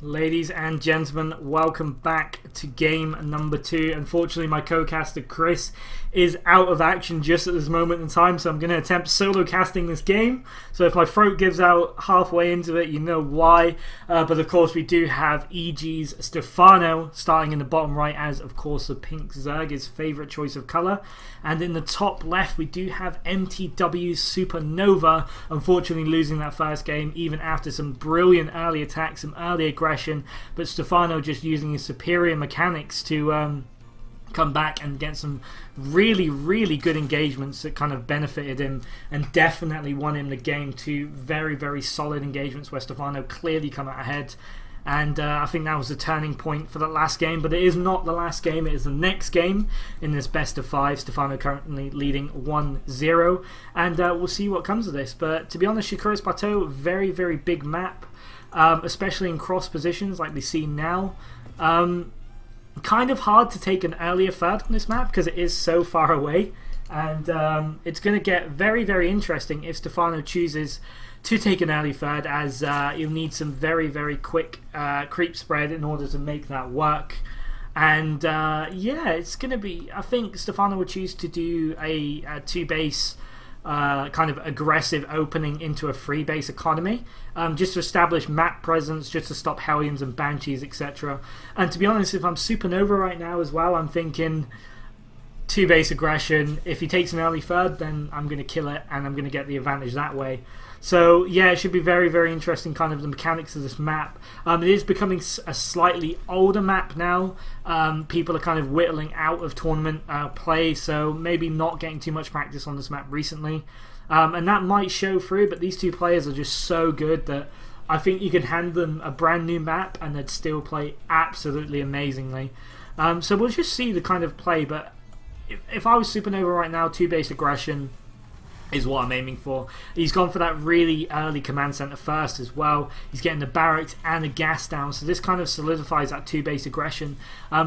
Ladies and gentlemen, welcome back to game number 2. Unfortunately, my co-caster Chris is out of action just at this moment in time, so I'm going to attempt solo casting this game. So if my throat gives out halfway into it, you know why. But of course, we do have EGStephanoRC starting in the bottom right as, of course, the pink Zerg, his favourite choice of colour. And in the top left, we do have mTwSuperNova, unfortunately losing that first game, even after some brilliant early attacks, some early aggression, but Stephano just using his superior mechanics to come back and get some really good engagements that kind of benefited him and definitely won him the game. Two very solid engagements where Stephano clearly come out ahead. And I think that was the turning point for that last game, but it is not the last game, it is the next game in this best of 5. Stephano currently leading 1-0, and we'll see what comes of this. But to be honest, Shikura's Plateau, very big map, especially in cross positions like we see now. Kind of hard to take an earlier third on this map because it is so far away, and it's going to get very interesting if Stephano chooses to take an early third, as you'll need some very quick creep spread in order to make that work. And yeah, it's going to be, I think Stephano will choose to do a 2-base kind of aggressive opening into a 3-base economy, just to establish map presence, just to stop Hellions and Banshees, etc. And to be honest, if I'm Supernova right now as well, I'm thinking 2-base aggression. If he takes an early third, then I'm going to kill it and I'm going to get the advantage that way. So yeah, it should be very interesting, kind of the mechanics of this map. It is becoming a slightly older map now. People are kind of whittling out of tournament play, so maybe not getting too much practice on this map recently. And that might show through, but these two players are just so good that I think you could hand them a brand new map and they'd still play absolutely amazingly. So we'll just see the kind of play, but if I was Supernova right now, 2-base aggression is what I'm aiming for. He's gone for that really early command center first as well. He's getting the barracks and the gas down, so this kind of solidifies that 2-base aggression.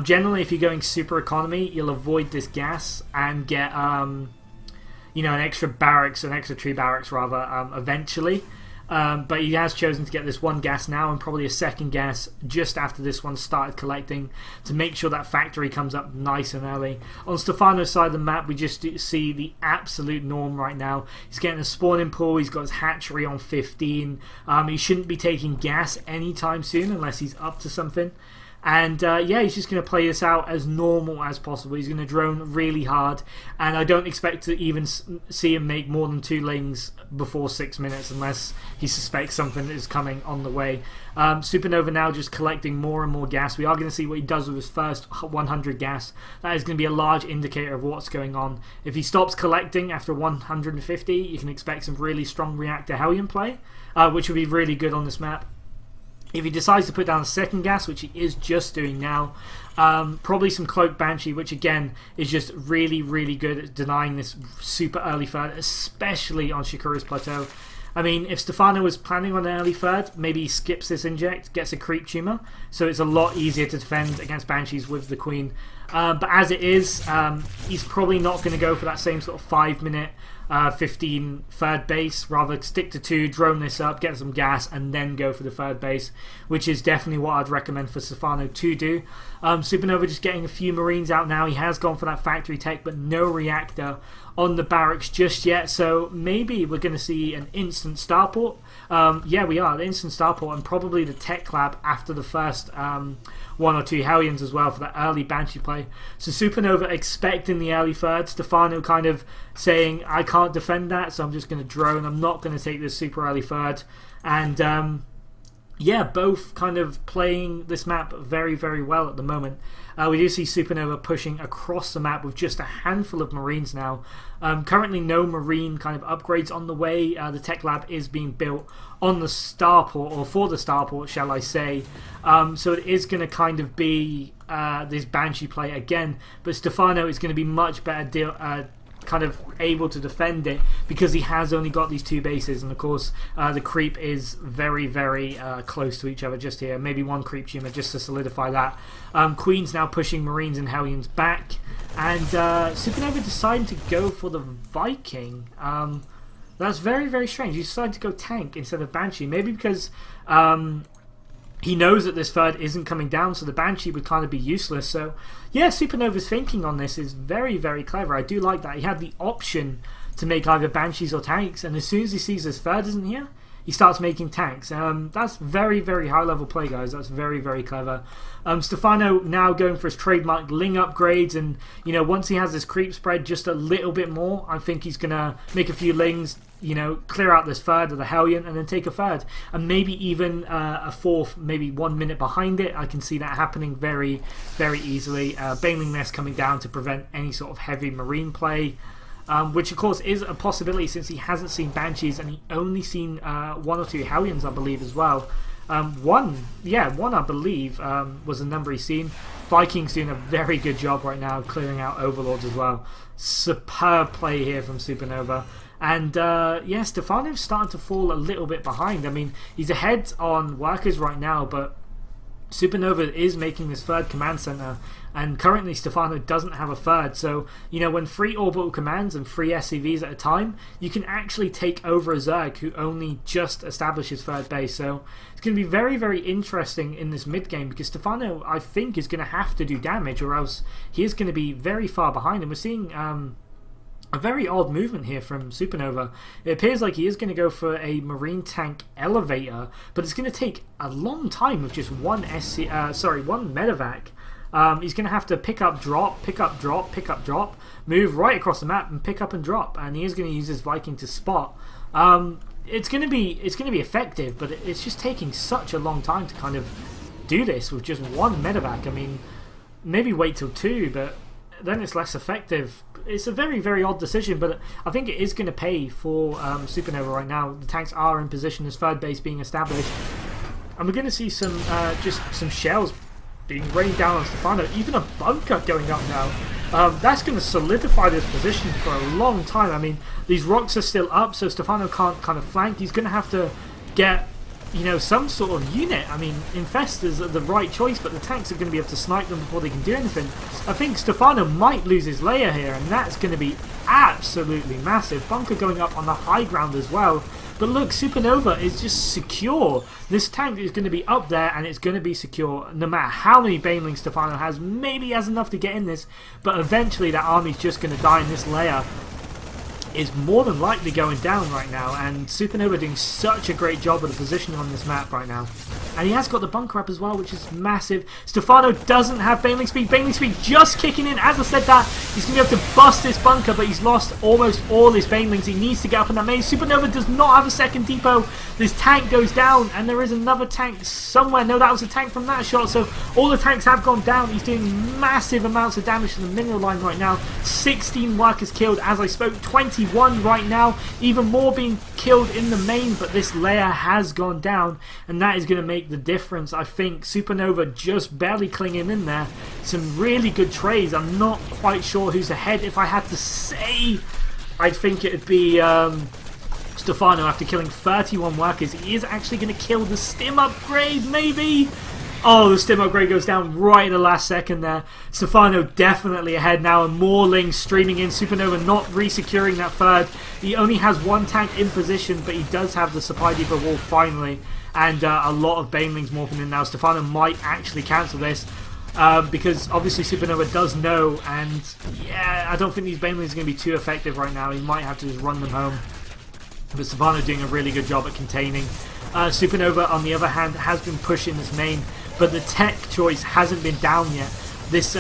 Generally, if you're going super economy, you'll avoid this gas and get you know, an extra barracks, an extra 3 barracks rather, eventually. But he has chosen to get this 1 gas now and probably a 2nd gas just after this one started collecting to make sure that factory comes up nice and early. On Stephano's side of the map, we just see the absolute norm right now. He's getting a spawning pool, he's got his hatchery on 15. He shouldn't be taking gas anytime soon unless he's up to something. And yeah, he's just going to play this out as normal as possible. He's going to drone really hard, and I don't expect to even see him make more than 2 lings before 6 minutes unless he suspects something is coming on the way. Supernova now just collecting more and more gas. We are going to see what he does with his first 100 gas. That is going to be a large indicator of what's going on. If he stops collecting after 150, you can expect some really strong reactor Hellion play, which would be really good on this map. If he decides to put down a 2nd gas, which he is just doing now, probably some Cloak Banshee, which again is just really good at denying this super early third, especially on Shikura's Plateau. I mean, if Stephano was planning on an early third, maybe he skips this inject, gets a creep tumor, so it's a lot easier to defend against Banshees with the Queen. But as it is, he's probably not going to go for that same sort of 5-minute 15 third base. Rather stick to 2, drone this up, get some gas, and then go for the third base, which is definitely what I'd recommend for Stephano to do. Supernova just getting a few Marines out now. He has gone for that factory tech, but no reactor on the barracks just yet, so maybe we're going to see an instant starport. Yeah, we are, the instant starport, and probably the tech lab after the first 1 or 2 Hellions as well for that early Banshee play. So Supernova expecting the early third, Stephano kind of saying, I can't defend that, so I'm just going to drone, I'm not going to take this super early third. And yeah, both kind of playing this map very well at the moment. We do see Supernova pushing across the map with just a handful of Marines now. Currently no Marine kind of upgrades on the way. The tech lab is being built on the starport, or for the starport shall I say. So it is going to kind of be this Banshee play again, but Stephano is going to be much better kind of able to defend it because he has only got these 2 bases, and of course the creep is very close to each other just here. Maybe 1 creep tumor just to solidify that. Queen's now pushing Marines and Hellions back, and Supernova deciding to go for the Viking. That's very strange. He decided to go tank instead of Banshee, maybe because he knows that this third isn't coming down, so the Banshee would kind of be useless. So yeah, SuperNova's thinking on this is very, very clever. I do like that. He had the option to make either Banshees or tanks, and as soon as he sees his third isn't here, he starts making tanks. That's very, very high level play, guys. That's very, very clever. Stephano now going for his trademark Ling upgrades, and you know, once he has his creep spread just a little bit more, I think he's gonna make a few Lings, you know, clear out this third of the Hellion and then take a third, and maybe even a fourth, maybe 1 minute behind it. I can see that happening very, very easily. Baneling Nest coming down to prevent any sort of heavy marine play. Which of course is a possibility since he hasn't seen Banshees and he only seen 1 or 2 Hellions, I believe, as well. One I believe was the number he's seen. Vikings doing a very good job right now clearing out Overlords as well. Superb play here from SuperNova. And yeah, Stephano's starting to fall a little bit behind. I mean, he's ahead on workers right now, but SuperNova is making this third command center, and currently Stephano doesn't have a third. So, you know, when 3 orbital commands and 3 SCVs at a time, you can actually take over a Zerg who only just established his third base. So it's going to be very, very interesting in this mid game, because Stephano, I think, is going to have to do damage, or else he is going to be very far behind. And we're seeing a very odd movement here from SuperNova. It appears like he is going to go for a marine tank elevator, but it's going to take a long time with just one medevac. He's going to have to pick up, drop, pick up, drop, pick up, drop, move right across the map and pick up and drop, and he is going to use his Viking to spot. It's going to be effective, but it's just taking such a long time to kind of do this with just one medevac. I mean, maybe wait till 2, but then it's less effective. It's a very, very odd decision, but I think it is going to pay for SuperNova right now. The tanks are in position, his third base being established, and we're going to see some just some shells being rained down on Stephano, even a bunker going up now. That's going to solidify this position for a long time. I mean, these rocks are still up, so Stephano can't kind of flank. He's going to have to get, you know, some sort of unit. I mean, Infestors are the right choice, but the tanks are going to be able to snipe them before they can do anything. I think Stephano might lose his layer here, and that's going to be absolutely massive. Bunker going up on the high ground as well. But look, SuperNova is just secure. This tank is going to be up there, and it's going to be secure no matter how many Banelings Stephano has. Maybe he has enough to get in this, but eventually that army's just going to die, in this layer is more than likely going down right now, and SuperNova doing such a great job of the positioning on this map right now. And he has got the bunker up as well, which is massive. Stephano doesn't have Baneling speed. Baneling speed just kicking in. As I said that, he's going to be able to bust this bunker, but he's lost almost all his Banelings. He needs to get up in that main. SuperNova does not have a second depot. This tank goes down, and there is another tank somewhere. No, that was a tank from that shot, so all the tanks have gone down. He's doing massive amounts of damage to the mineral line right now. 16 workers killed as I spoke, 21 right now. Even more being killed in the main, but this layer has gone down, and that is going to make the difference. I think SuperNova just barely clinging in there. Some really good trades. I'm not quite sure who's ahead. If I had to say, I think it would be Stephano after killing 31 workers. He is actually going to kill the stim upgrade, maybe? Oh, the stim upgrade goes down right at the last second there. Stephano definitely ahead now, and more Lings streaming in. SuperNova not re-securing that third. He only has 1 tank in position, but he does have the supply depot wall finally, and a lot of Banelings morphing in now. Stephano might actually cancel this, because obviously SuperNova does know, and yeah, I don't think these Banelings are going to be too effective right now. He might have to just run them home. But Stephano doing a really good job at containing. SuperNova, on the other hand, has been pushing this main, but the tech choice hasn't been down yet. This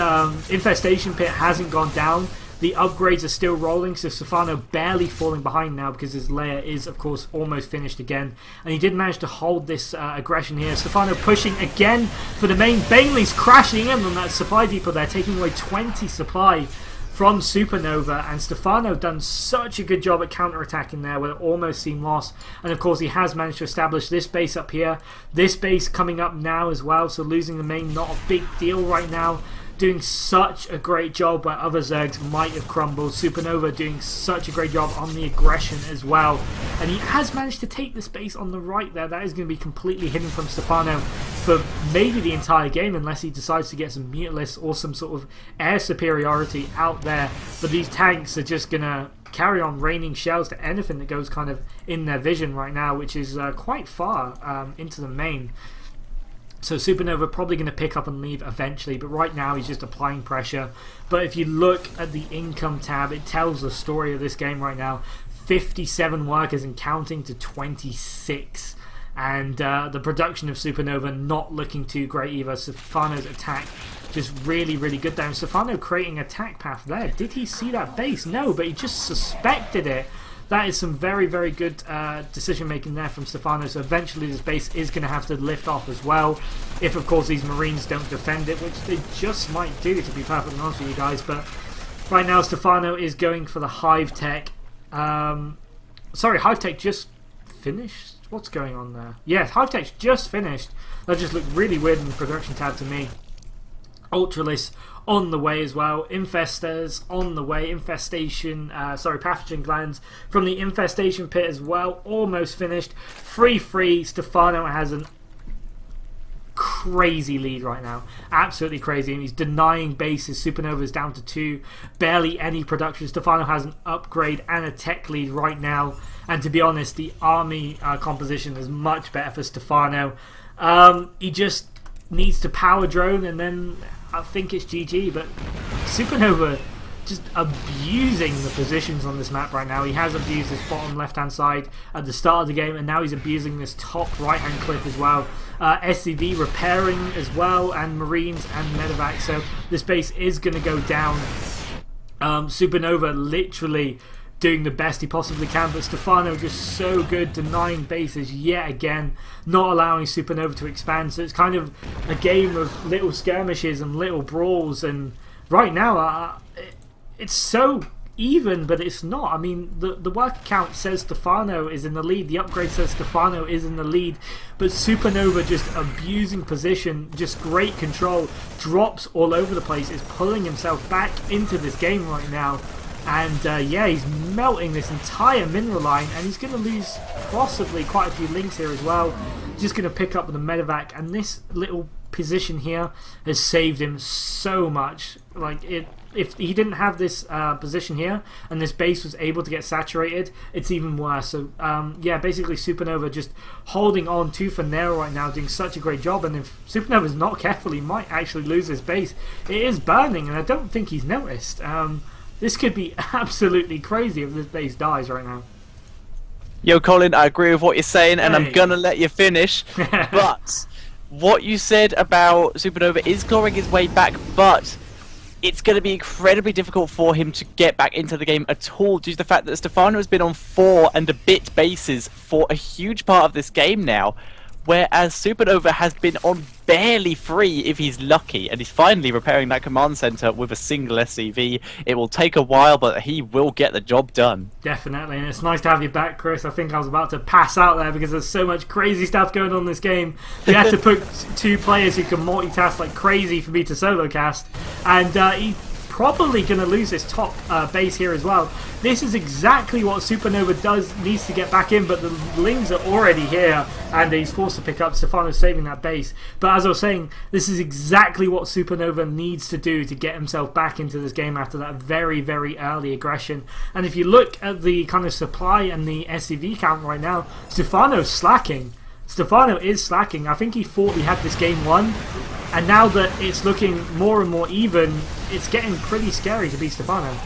infestation pit hasn't gone down. The upgrades are still rolling, so Stephano barely falling behind now, because his layer is, of course, almost finished again. And he did manage to hold this aggression here. Stephano pushing again for the main. Banelings crashing in on that supply depot there, taking away 20 supply from SuperNova, and Stephano done such a good job at counter-attacking there where it almost seemed lost. And of course he has managed to establish this base up here, this base coming up now as well, so losing the main not a big deal right now. Doing such a great job where other Zergs might have crumbled. SuperNova doing such a great job on the aggression as well, and he has managed to take the space on the right there. That is going to be completely hidden from Stephano for maybe the entire game, unless he decides to get some Mutalisk or some sort of air superiority out there. But these tanks are just going to carry on raining shells to anything that goes kind of in their vision right now, which is quite far into the main. So SuperNova probably going to pick up and leave eventually, but right now he's just applying pressure. But if you look at the income tab, it tells the story of this game right now. 57 workers and counting to 26. And the production of SuperNova not looking too great either. Stephano's attack just really, really good there. And Stephano creating attack path there. Did he see that base? No, but he just suspected it. That is some very, very good decision making there from Stephano. So eventually this base is going to have to lift off as well. If, of course, these Marines don't defend it, which they just might do, to be perfectly honest with you guys. But right now Stephano is going for the Hive Tech. Sorry, Hive Tech just finished? What's going on there? Yeah, Hive Tech's just finished. That just looked really weird in the production tab to me. Ultralis on the way as well. Infestors on the way. Infestation, pathogen glands from the infestation pit as well. Almost finished. 3-3. Stephano has an crazy lead right now. Absolutely crazy. And he's denying bases. SuperNova is down to 2. Barely any production. Stephano has an upgrade and a tech lead right now. And to be honest, the army composition is much better for Stephano. He just needs to power drone and then I think it's GG. But SuperNova just abusing the positions on this map right now. He has abused this bottom left hand side at the start of the game, and now he's abusing this top right hand cliff as well. SCV repairing as well, and Marines and Medevac. So this base is going to go down. SuperNova literally doing the best he possibly can, but Stephano just so good, denying bases yet again, not allowing SuperNova to expand. So it's kind of a game of little skirmishes and little brawls, and right now it's so even, but it's not. I mean, the worker count says Stephano is in the lead, the upgrade says Stephano is in the lead, but SuperNova just abusing position, just great control, drops all over the place, is pulling himself back into this game right now. And yeah, he's melting this entire mineral line, and he's going to lose possibly quite a few links here as well. Just going to pick up with the medevac, and this little position here has saved him so much. Like, if he didn't have this position here and this base was able to get saturated, it's even worse. So yeah, basically SuperNova just holding on tooth and nail right now, doing such a great job. And if SuperNova's not careful, he might actually lose his base. It is burning, and I don't think he's noticed. This could be absolutely crazy if this base dies right now. Yo, Colin, I agree with what you're saying, and I'm gonna let you finish. But what you said about SuperNova is clawing his way back, but it's going to be incredibly difficult for him to get back into the game at all, due to the fact that Stephano has been on 4 and a bit bases for a huge part of this game now, whereas SuperNova has been on barely 3 if he's lucky, and he's finally repairing that command center with a single SCV. It will take a while, but he will get the job done. Definitely, and it's nice to have you back, Chris. I think I was about to pass out there because there's so much crazy stuff going on in this game. We had to put 2 players who can multitask like crazy for me to solo cast, and he's probably going to lose his top base here as well. This is exactly what SuperNova needs to get back in, but the Lings are already here, and he's forced to pick up. Stephano saving that base. But as I was saying, this is exactly what SuperNova needs to do to get himself back into this game after that very, very early aggression. And if you look at the kind of supply and the SCV count right now, Stephano's slacking. Stephano is slacking. I think he thought he had this game won, and now that it's looking more and more even, it's getting pretty scary to be Stephano.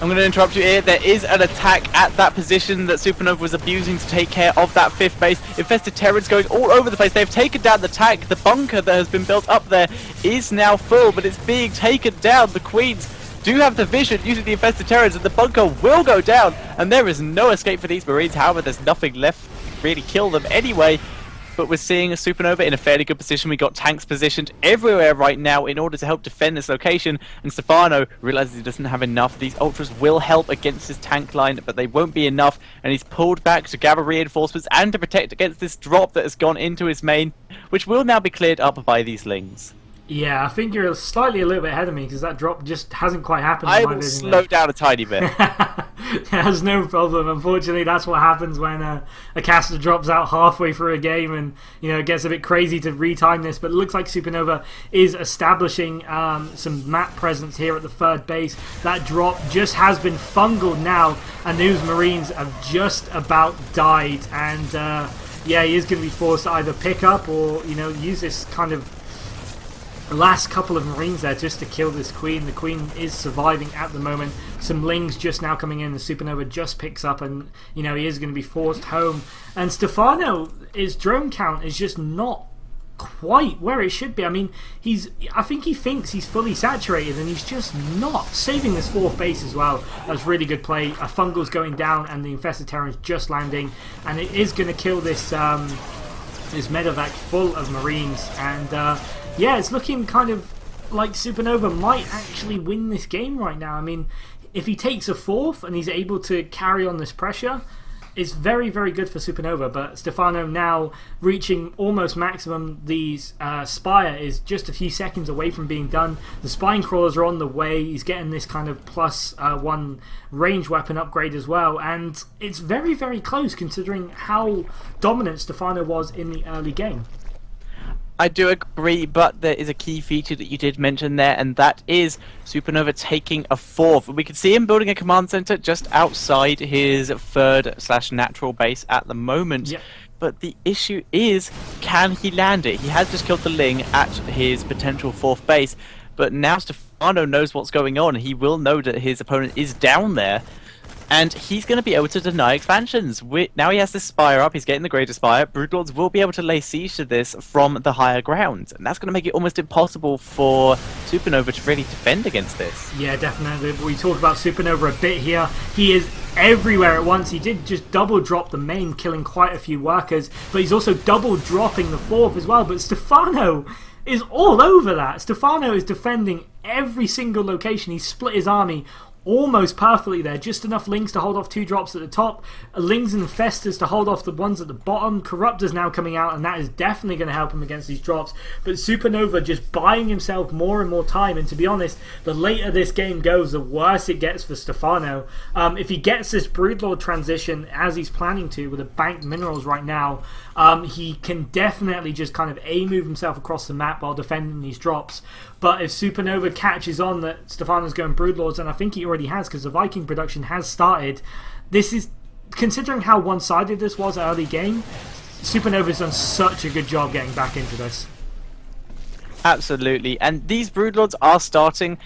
I'm going to interrupt you here. There is an attack at that position that SuperNova was abusing to take care of that 5th base. Infested Terrans going all over the place. They've taken down the tank. The bunker that has been built up there is now full, but it's being taken down. The Queens do have the vision using the Infested Terrans, and the bunker will go down, and there is no escape for these Marines. However, there's nothing left to really kill them anyway. But we're seeing a SuperNova in a fairly good position. We got tanks positioned everywhere right now in order to help defend this location, and Stephano realizes he doesn't have enough. These ultras will help against his tank line, but they won't be enough, and he's pulled back to gather reinforcements and to protect against this drop that has gone into his main, which will now be cleared up by these Lings. Yeah, I think you're slightly a little bit ahead of me because that drop just hasn't quite happened. I will slow down a tiny bit. That's no problem. Unfortunately, that's what happens when a caster drops out halfway through a game, and it gets a bit crazy to retime this. But it looks like SuperNova is establishing some map presence here at the 3rd base. That drop just has been fungled now, and those Marines have just about died. And yeah, he is going to be forced to either pick up or, you know, use this kind of last couple of Marines there just to kill this Queen. The Queen is surviving at the moment. Some Lings just now coming in. The Supernova just picks up, and, you know, he is going to be forced home. And Stephano, his drone count is just not quite where it should be. I mean, I think he thinks he's fully saturated, and he's just not. Saving this 4th base as well. That's really good play. A Fungal's going down, and the Infested Terran's just landing, and it is going to kill this this medevac full of Marines. And yeah, it's looking kind of like Supernova might actually win this game right now. I mean, if he takes a 4th and he's able to carry on this pressure, it's very, very good for Supernova. But Stephano now reaching almost maximum. The Spire is just a few seconds away from being done. The Spine Crawlers are on the way. He's getting this kind of +1 range weapon upgrade as well. And it's very, very close considering how dominant Stephano was in the early game. I do agree, but there is a key feature that you did mention there, and that is Supernova taking a 4th. We can see him building a command center just outside his 3rd/natural base at the moment. Yep. But the issue is, can he land it? He has just killed the Ling at his potential 4th base, but now Stephano knows what's going on. He will know that his opponent is down there, and he's going to be able to deny expansions. Now he has this Spire up, he's getting the Greater Spire. Broodlords will be able to lay siege to this from the higher ground, and that's going to make it almost impossible for Supernova to really defend against this. Yeah, definitely. We talked about Supernova a bit here. He is everywhere at once. He did just double drop the main, killing quite a few workers, but he's also double dropping the 4th as well. But Stephano is all over that. Stephano is defending every single location. He split his army almost perfectly there. Just enough Lings to hold off 2 drops at the top, Lings and Infestors to hold off the ones at the bottom. Corruptor's now coming out, and that is definitely going to help him against these drops. But Supernova just buying himself more and more time, and to be honest, the later this game goes, the worse it gets for Stephano. If he gets this Broodlord transition as he's planning to with the banked minerals right now, he can definitely just kind of move himself across the map while defending these drops. But if Supernova catches on that Stephano's going Broodlords, and I think he already has because the Viking production has started, this is, considering how one-sided this was early game, Supernova's done such a good job getting back into this. Absolutely, and these Broodlords are starting,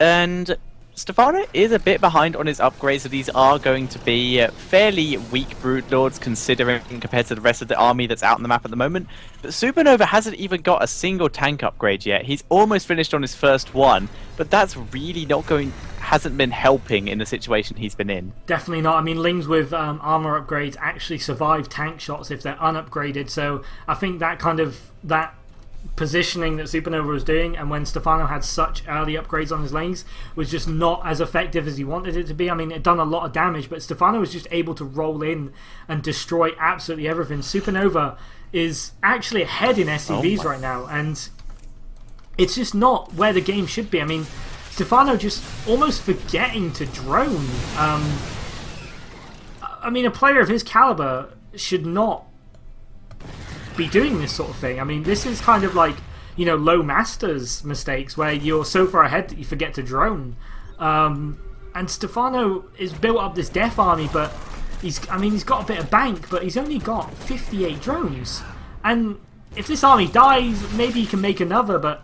and Stephano is a bit behind on his upgrades, so these are going to be fairly weak Broodlords considering compared to the rest of the army that's out on the map at the moment. But Supernova hasn't even got a single tank upgrade yet. He's almost finished on his first one, but that's really hasn't been helping in the situation he's been in. Definitely not. I mean, Lings with armor upgrades actually survive tank shots if they're unupgraded, so I think that kind of positioning that Supernova was doing, and when Stephano had such early upgrades on his Lings, was just not as effective as he wanted it to be. I mean, it done a lot of damage, but Stephano was just able to roll in and destroy absolutely everything. Supernova is actually ahead in SCVs right now, and it's just not where the game should be. I mean, Stephano just almost forgetting to drone. I mean, a player of his caliber should not be doing this sort of thing. I mean, this is kind of like, you know, low masters mistakes where you're so far ahead that you forget to drone. And Stephano has built up this death army, but he's got a bit of bank, but he's only got 58 drones. And if this army dies, maybe he can make another, but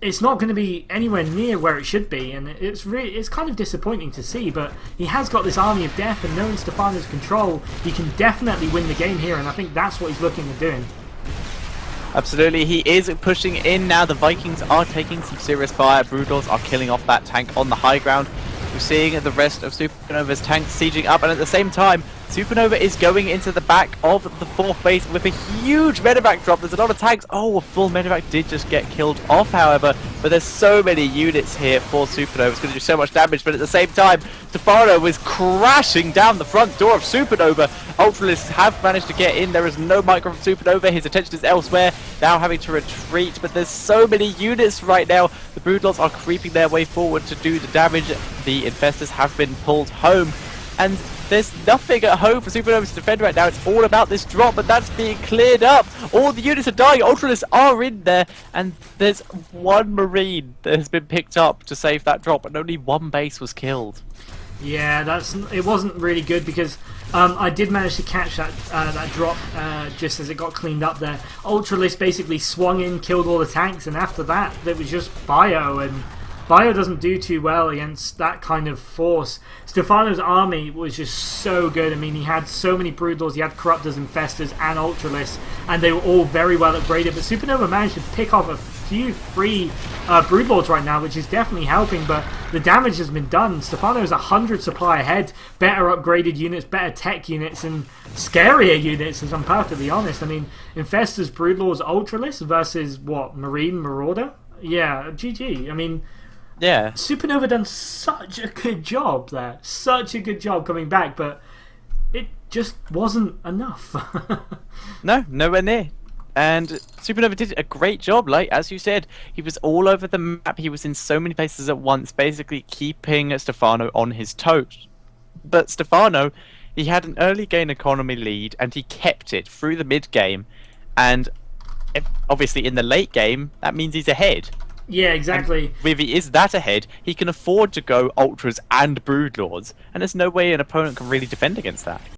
it's not going to be anywhere near where it should be, and it's kind of disappointing to see. But he has got this army of death, and knowing Stephano's control, he can definitely win the game here, and I think that's what he's looking at doing. Absolutely, he is pushing in now. The Vikings are taking some serious fire. Broodlords are killing off that tank on the high ground. We're seeing the rest of Supernova's tanks sieging up, and at the same time, Supernova is going into the back of the 4th base with a huge medevac drop. There's a lot of tanks. Oh, a full medevac did just get killed off, however, but there's so many units here for Supernova. It's going to do so much damage, but at the same time, Stephano is crashing down the front door of Supernova. Ultralists have managed to get in. There is no micro from Supernova. His attention is elsewhere, now having to retreat, but there's so many units right now. The Broodlords are creeping their way forward to do the damage. The Infestors have been pulled home, and there's nothing at home for Supernova to defend right now. It's all about this drop, but that's being cleared up. All the units are dying. Ultralists are in there, and there's one Marine that has been picked up to save that drop, and only one base was killed. Yeah, it wasn't really good because I did manage to catch that drop just as it got cleaned up there. Ultralisk basically swung in, killed all the tanks, and after that, it was just Bio, and Bio doesn't do too well against that kind of force. Stephano's army was just so good. I mean, he had so many Broodlords, he had Corruptors, Infestors, and Ultralisks, and they were all very well upgraded. But SuperNova managed to pick off a few free Broodlords right now, which is definitely helping, but the damage has been done. Stephano's 100 supply ahead, better upgraded units, better tech units, and scarier units, as I'm perfectly honest. I mean, Infestors, Broodlords, Ultralisks versus, what, Marine, Marauder? Yeah, GG. I mean... Yeah. SuperNova done such a good job there. Such a good job coming back, but it just wasn't enough. No, nowhere near. And SuperNova did a great job, like, as you said. He was all over the map. He was in so many places at once, basically keeping Stephano on his toes. But Stephano, he had an early game economy lead, and he kept it through the mid-game. And obviously in the late game, that means he's ahead. Yeah, exactly. And if he is that ahead, he can afford to go Ultras and Broodlords, and there's no way an opponent can really defend against that.